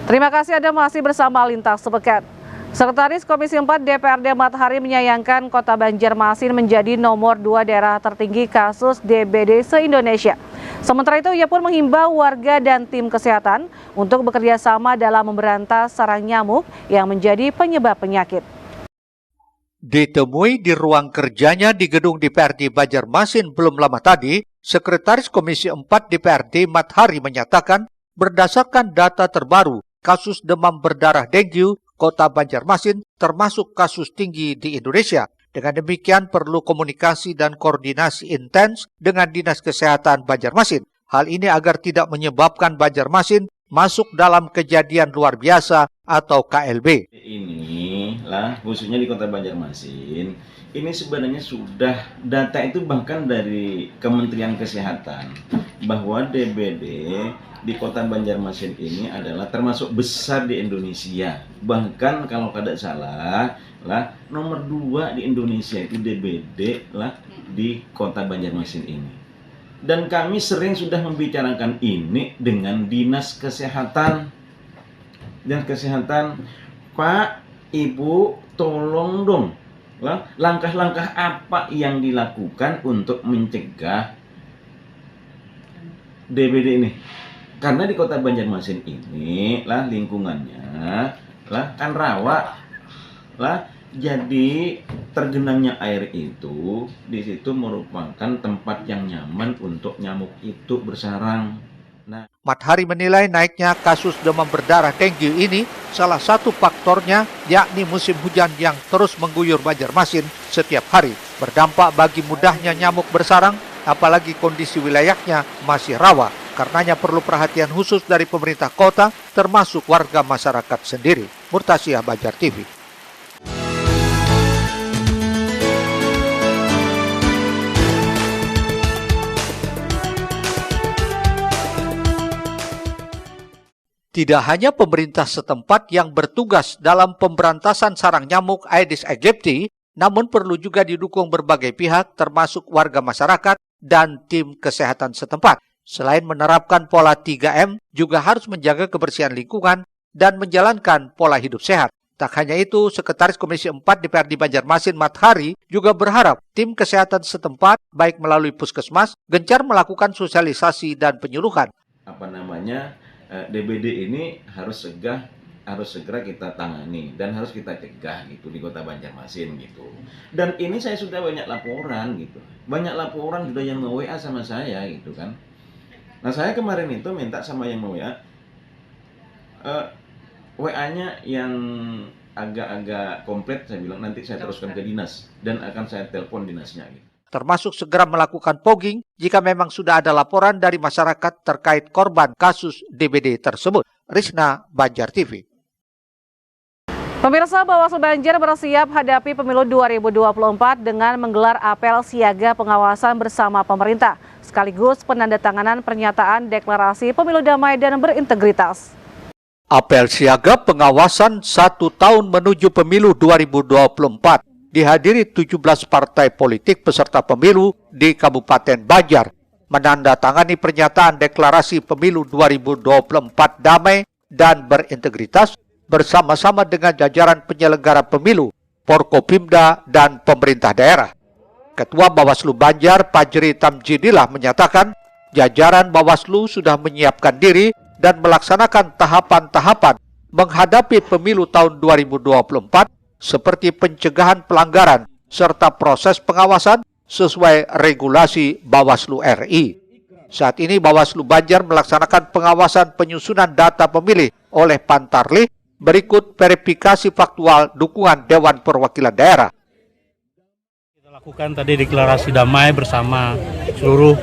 Terima kasih Anda masih bersama Lintas Sepekan. Sekretaris Komisi 4 DPRD Matahari menyayangkan Kota Banjarmasin menjadi nomor 2 daerah tertinggi kasus DBD se-Indonesia. Sementara itu, ia pun menghimbau warga dan tim kesehatan untuk bekerja sama dalam memberantas sarang nyamuk yang menjadi penyebab penyakit. Ditemui di ruang kerjanya di gedung DPRD Banjarmasin belum lama tadi, Sekretaris Komisi 4 DPRD Matahari menyatakan berdasarkan data terbaru kasus demam berdarah dengue, Kota Banjarmasin termasuk kasus tinggi di Indonesia. Dengan demikian perlu komunikasi dan koordinasi intens dengan Dinas Kesehatan Banjarmasin. Hal ini agar tidak menyebabkan Banjarmasin masuk dalam kejadian luar biasa atau KLB. Ini lah khususnya di Kota Banjarmasin, ini sebenarnya sudah data itu bahkan dari Kementerian Kesehatan bahwa DBD di Kota Banjarmasin ini adalah termasuk besar di Indonesia. Bahkan kalau tidak salah lah nomor 2 di Indonesia itu DBD lah di Kota Banjarmasin ini. Dan kami sering sudah membicarakan ini dengan Dinas Kesehatan. Dinas Kesehatan, Pak, Ibu, tolong dong lah langkah-langkah apa yang dilakukan untuk mencegah DBD ini. Karena di Kota Banjarmasin ini lah lingkungannya lah kan rawa lah, jadi tergenangnya air itu di situ merupakan tempat yang nyaman untuk nyamuk itu bersarang. Nah, Matahari menilai naiknya kasus demam berdarah dengue ini salah satu faktornya yakni musim hujan yang terus mengguyur Banjarmasin setiap hari, berdampak bagi mudahnya nyamuk bersarang, apalagi kondisi wilayahnya masih rawa. Karenanya perlu perhatian khusus dari pemerintah kota, termasuk warga masyarakat sendiri. Murtasyah, Banjar TV. Tidak hanya pemerintah setempat yang bertugas dalam pemberantasan sarang nyamuk Aedes aegypti, namun perlu juga didukung berbagai pihak, termasuk warga masyarakat dan tim kesehatan setempat. Selain menerapkan pola 3M, juga harus menjaga kebersihan lingkungan dan menjalankan pola hidup sehat. Tak hanya itu, Sekretaris Komisi 4 DPRD Banjarmasin Matahari juga berharap tim kesehatan setempat, baik melalui puskesmas, gencar melakukan sosialisasi dan penyuluhan. DBD ini harus segera kita tangani dan harus kita cegah gitu di Kota Banjarmasin gitu. Dan ini saya sudah banyak laporan gitu. Banyak laporan sudah yang nge-WA sama saya gitu kan. Nah, saya kemarin itu minta sama yang nge-WA WA-nya yang agak-agak komplit, saya bilang nanti saya teruskan ke dinas dan akan saya telepon dinasnya gitu. Termasuk segera melakukan fogging jika memang sudah ada laporan dari masyarakat terkait korban kasus DBD tersebut. Risna, Banjar TV. Pemirsa, Bawaslu Banjar bersiap hadapi pemilu 2024 dengan menggelar apel siaga pengawasan bersama pemerintah, sekaligus penandatanganan pernyataan deklarasi pemilu damai dan berintegritas. Apel siaga pengawasan 1 tahun menuju pemilu 2024 dihadiri 17 partai politik peserta pemilu di Kabupaten Banjar, menandatangani pernyataan deklarasi pemilu 2024 damai dan berintegritas bersama-sama dengan jajaran penyelenggara pemilu, Forkopimda, dan pemerintah daerah. Ketua Bawaslu Banjar, Fajri Tamjidillah, menyatakan jajaran Bawaslu sudah menyiapkan diri dan melaksanakan tahapan-tahapan menghadapi pemilu tahun 2024 seperti pencegahan pelanggaran serta proses pengawasan sesuai regulasi Bawaslu RI. Saat ini Bawaslu Banjar melaksanakan pengawasan penyusunan data pemilih oleh Pantarlih. Berikut verifikasi faktual dukungan Dewan Perwakilan Daerah. Kita lakukan tadi deklarasi damai bersama seluruh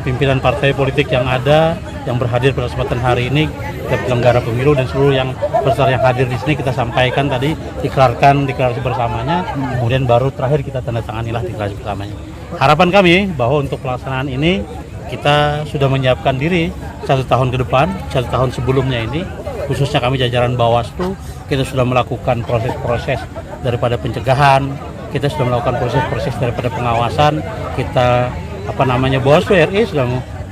pimpinan partai politik yang ada, yang berhadir pada kesempatan hari ini, penyelenggara pemilu dan seluruh yang peserta yang hadir di sini kita sampaikan tadi, ikrarkan deklarasi bersamanya, kemudian baru terakhir kita tanda tanganilah deklarasi bersamanya. Harapan kami bahwa untuk pelaksanaan ini kita sudah menyiapkan diri 1 tahun ke depan, 1 tahun sebelumnya ini, khususnya kami jajaran Bawaslu, kita sudah melakukan proses-proses daripada pencegahan, kita sudah melakukan proses-proses daripada pengawasan, kita Bawaslu RI sudah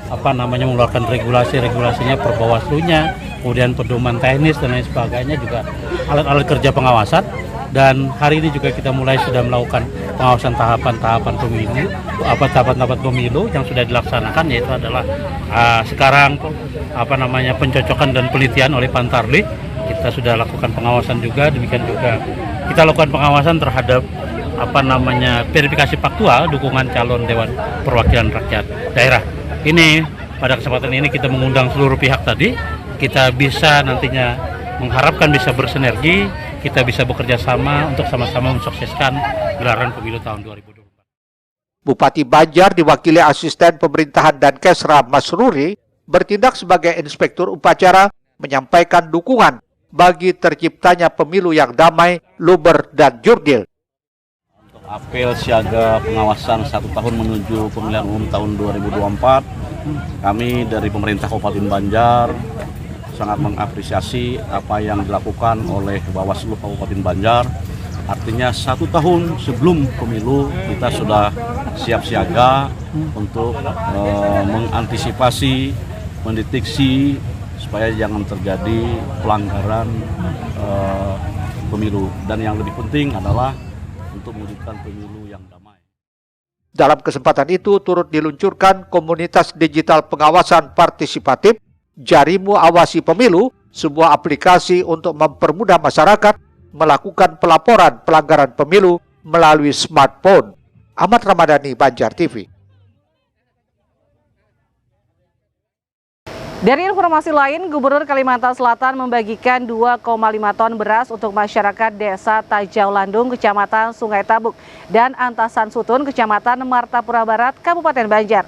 mengeluarkan regulasinya per Bawaslu-nya, kemudian pedoman teknis dan lain sebagainya, juga alat-alat kerja pengawasan. Dan hari ini juga kita sudah melakukan pengawasan tahapan-tahapan pemilu yang sudah dilaksanakan, yaitu adalah sekarang pencocokan dan penelitian oleh Pantarlih. Kita sudah lakukan pengawasan juga, demikian juga kita lakukan pengawasan terhadap verifikasi faktual dukungan calon Dewan Perwakilan Rakyat Daerah. Ini pada kesempatan ini kita mengundang seluruh pihak tadi, kita bisa nantinya mengharapkan bisa bersinergi, kita bisa bekerja sama untuk sama-sama mensukseskan gelaran pemilu tahun 2024. Bupati Banjar diwakili Asisten Pemerintahan dan Kesra Masruri bertindak sebagai inspektur upacara menyampaikan dukungan bagi terciptanya pemilu yang damai, luber, dan jurdil. Apel siaga pengawasan 1 tahun menuju pemilihan umum tahun 2024, kami dari pemerintah Kabupaten Banjar sangat mengapresiasi apa yang dilakukan oleh Bawaslu Kabupaten Banjar. Artinya 1 tahun sebelum pemilu kita sudah siap siaga untuk mengantisipasi, mendeteksi supaya jangan terjadi pelanggaran pemilu. Dan yang lebih penting adalah untuk mewujudkan pemilu yang damai. Dalam kesempatan itu turut diluncurkan komunitas digital pengawasan partisipatif Jarimu Awasi Pemilu, sebuah aplikasi untuk mempermudah masyarakat melakukan pelaporan pelanggaran pemilu melalui smartphone. Ahmad Ramadhani, Banjar TV. Dari informasi lain, Gubernur Kalimantan Selatan membagikan 2,5 ton beras untuk masyarakat Desa Tajau Landung, Kecamatan Sungai Tabuk, dan Antasan Sutun, Kecamatan Martapura Barat, Kabupaten Banjar.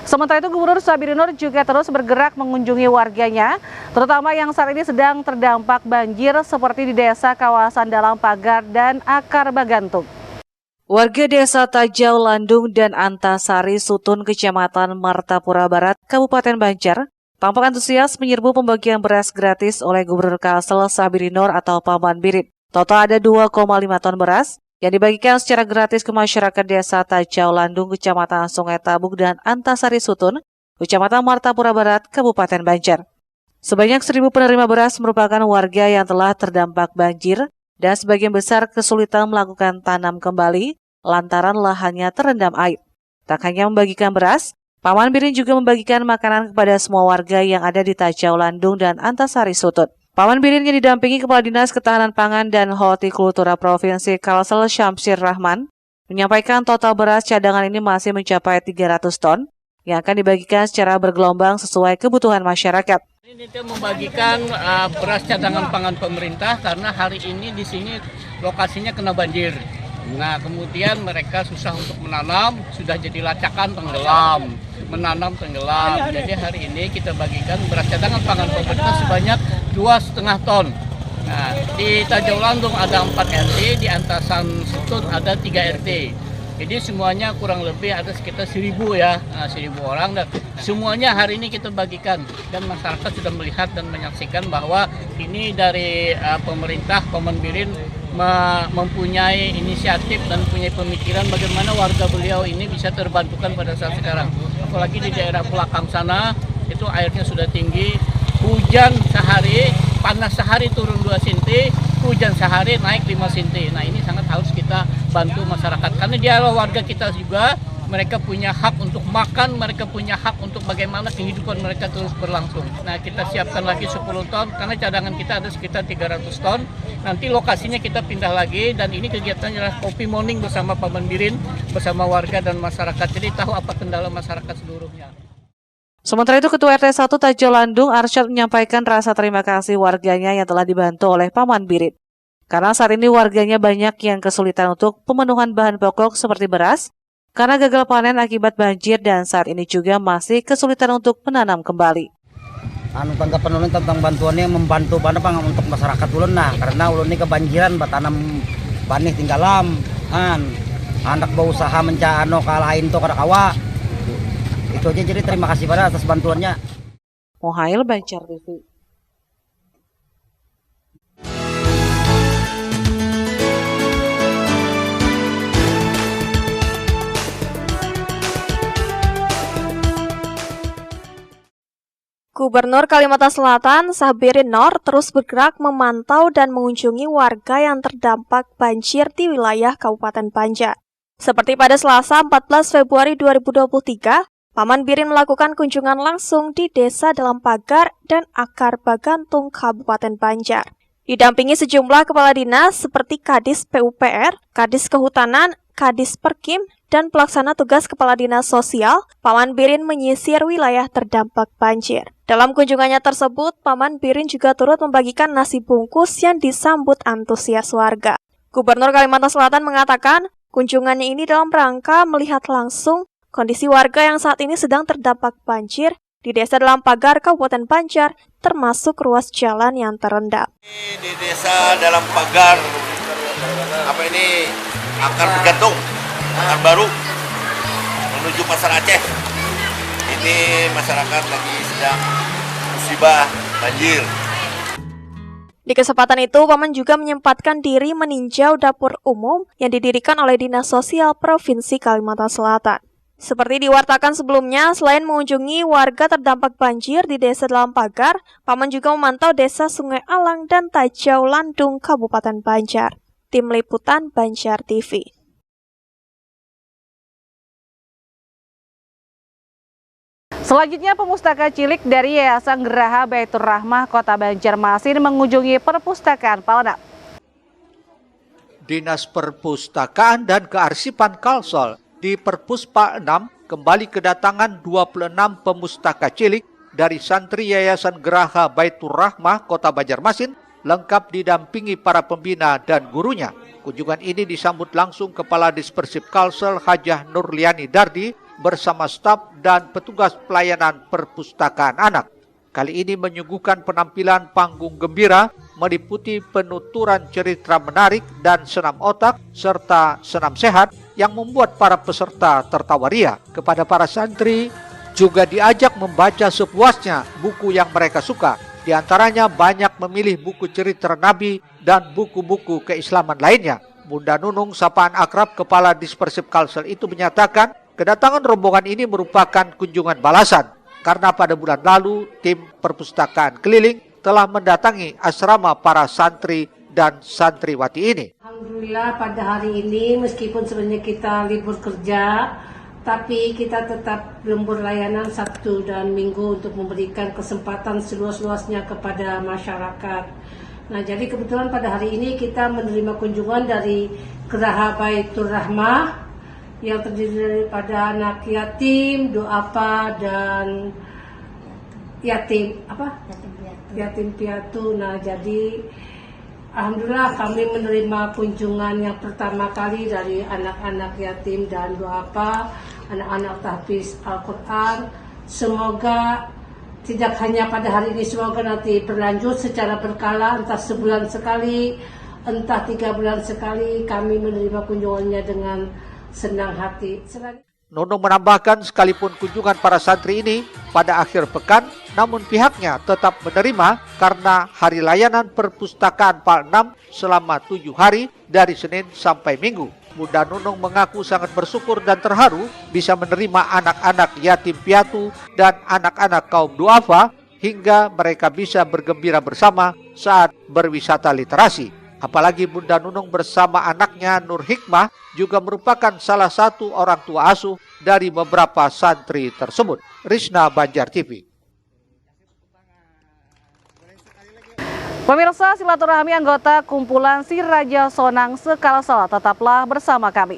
Sementara itu, Gubernur Sabiri Nur juga terus bergerak mengunjungi warganya, terutama yang saat ini sedang terdampak banjir seperti di desa kawasan Dalam Pagar dan Akar Bagantung. Warga Desa Tajau Landung dan Antasari Sutun, Kecamatan Martapura Barat, Kabupaten Banjar, tampak antusias menyerbu pembagian beras gratis oleh Gubernur Kalsel Sabiri Nur atau Paman Birit. Total ada 2,5 ton beras yang dibagikan secara gratis ke masyarakat Desa Tajau Landung, Kecamatan Sungai Tabuk, dan Antasari Sutun, Kecamatan Martapura Barat, Kabupaten Banjar. Sebanyak 1.000 penerima beras merupakan warga yang telah terdampak banjir dan sebagian besar kesulitan melakukan tanam kembali lantaran lahannya terendam air. Tak hanya membagikan beras, Paman Birin juga membagikan makanan kepada semua warga yang ada di Tajau Landung dan Antasari Sutun. Paman Birin yang didampingi Kepala Dinas Ketahanan Pangan dan Hortikultura Provinsi Kalsel Syamsir Rahman menyampaikan total beras cadangan ini masih mencapai 300 ton yang akan dibagikan secara bergelombang sesuai kebutuhan masyarakat. Ini kita membagikan beras cadangan pangan pemerintah karena hari ini di sini lokasinya kena banjir. Nah, kemudian mereka susah untuk menanam, sudah jadi lacakan tenggelam, menanam tenggelam. Jadi hari ini kita bagikan beras cadangan pangan pemerintah sebanyak 2,5 ton. Nah, di Tajau Landung ada 4 RT, di Antasan Sutun ada 3 RT. Jadi semuanya kurang lebih ada sekitar 1.000 ya, 1.000 orang, dan semuanya hari ini kita bagikan. Dan masyarakat sudah melihat dan menyaksikan bahwa ini dari pemerintah Paman Birin mempunyai inisiatif dan punya pemikiran bagaimana warga beliau ini bisa terbantukan pada saat sekarang. Apalagi di daerah belakang sana itu airnya sudah tinggi, hujan sehari, panas sehari turun 2 cm, hujan sehari naik 5 cm. Nah, ini sangat harus kita bantu masyarakat karena dia warga kita juga. Mereka punya hak untuk makan, mereka punya hak untuk bagaimana kehidupan mereka terus berlangsung. Nah, kita siapkan lagi 10 ton, karena cadangan kita ada sekitar 300 ton. Nanti lokasinya kita pindah lagi, dan ini kegiatannya adalah kopi morning bersama Paman Birin, bersama warga dan masyarakat. Jadi tahu apa kendala masyarakat seluruhnya. Sementara itu, Ketua RT 1 Tajau Landung, Arsyad, menyampaikan rasa terima kasih warganya yang telah dibantu oleh Paman Birin. Karena saat ini warganya banyak yang kesulitan untuk pemenuhan bahan pokok seperti beras, karena gagal panen akibat banjir, dan saat ini juga masih kesulitan untuk menanam kembali. Tanggapan ulun tentang bantuannya membantu banget untuk masyarakat ulun karena ulun ini kebanjiran tanam banih tinggalam anak berusaha kalahin to kada kawa. Itu aja, jadi terima kasih pada atas bantuannya. Mohail, Banjar TV. Gubernur Kalimantan Selatan, Sabirin Noor, terus bergerak memantau dan mengunjungi warga yang terdampak banjir di wilayah Kabupaten Banjar. Seperti pada Selasa 14 Februari 2023, Paman Birin melakukan kunjungan langsung di Desa Dalam Pagar dan Akar Bagantung, Kabupaten Banjar. Didampingi sejumlah kepala dinas seperti Kadis PUPR, Kadis Kehutanan, Kadis Perkim, dan pelaksana tugas Kepala Dinas Sosial, Paman Birin menyisir wilayah terdampak banjir. Dalam kunjungannya tersebut, Paman Birin juga turut membagikan nasi bungkus yang disambut antusias warga. Gubernur Kalimantan Selatan mengatakan, kunjungannya ini dalam rangka melihat langsung kondisi warga yang saat ini sedang terdampak banjir di Desa Dalam Pagar, Kabupaten Banjar, termasuk ruas jalan yang terendam. Di Desa Dalam Pagar, Akar Bagantung, Akar Baru, menuju Pasar Aceh. Ini masyarakat lagi sedang musibah banjir. Di kesempatan itu, Paman juga menyempatkan diri meninjau dapur umum yang didirikan oleh Dinas Sosial Provinsi Kalimantan Selatan. Seperti diwartakan sebelumnya, selain mengunjungi warga terdampak banjir di Desa Dalam Pagar, Paman juga memantau Desa Sungai Alang dan Tajau Landung, Kabupaten Banjar. Tim Liputan Banjar TV. Selanjutnya, pemustaka cilik dari Yayasan Geraha Baitur Rahmah Kota Banjarmasin mengunjungi perpustakaan Palenap. Dinas Perpustakaan dan Kearsipan Kalsel di Perpuspa 6 kembali kedatangan 26 pemustaka cilik dari santri Yayasan Geraha Baitur Rahmah Kota Banjarmasin, lengkap didampingi para pembina dan gurunya. Kunjungan ini disambut langsung Kepala Dispersip Kalsel Hajah Nurliani Dardi bersama staf dan petugas pelayanan perpustakaan anak. Kali ini menyuguhkan penampilan panggung gembira, meliputi penuturan cerita menarik dan senam otak, serta senam sehat yang membuat para peserta tertawa ria. Kepada para santri juga diajak membaca sepuasnya buku yang mereka suka. Di antaranya banyak memilih buku cerita Nabi dan buku-buku keislaman lainnya. Bunda Nunung, sapaan akrab Kepala Dispersip Kalsel itu menyatakan, kedatangan rombongan ini merupakan kunjungan balasan karena pada bulan lalu tim perpustakaan keliling telah mendatangi asrama para santri dan santriwati ini. Alhamdulillah pada hari ini meskipun sebenarnya kita libur kerja, tapi kita tetap lembur layanan Sabtu dan Minggu untuk memberikan kesempatan seluas-luasnya kepada masyarakat. Nah, jadi kebetulan pada hari ini kita menerima kunjungan dari Geraha Baitur Rahmah yang terdiri daripada anak yatim, duafa, dan yatim piatu. Nah, jadi alhamdulillah kami menerima kunjungan yang pertama kali dari anak-anak yatim dan duafa, anak-anak tahfiz Al-Quran. Semoga tidak hanya pada hari ini, semoga nanti berlanjut secara berkala, entah sebulan sekali, entah 3 bulan sekali, kami menerima kunjungannya dengan senang hati. Nunung menambahkan sekalipun kunjungan para santri ini pada akhir pekan, namun pihaknya tetap menerima karena hari layanan perpustakaan Pal 6 selama 7 hari dari Senin sampai Minggu. Bunda Nunung mengaku sangat bersyukur dan terharu bisa menerima anak-anak yatim piatu dan anak-anak kaum duafa hingga mereka bisa bergembira bersama saat berwisata literasi. Apalagi Bunda Nunung bersama anaknya Nur Hikmah juga merupakan salah satu orang tua asuh dari beberapa santri tersebut. Risna, Banjar TV. Pemirsa, silaturahmi anggota kumpulan Si Raja Sonang se-Kalsel tetaplah bersama kami.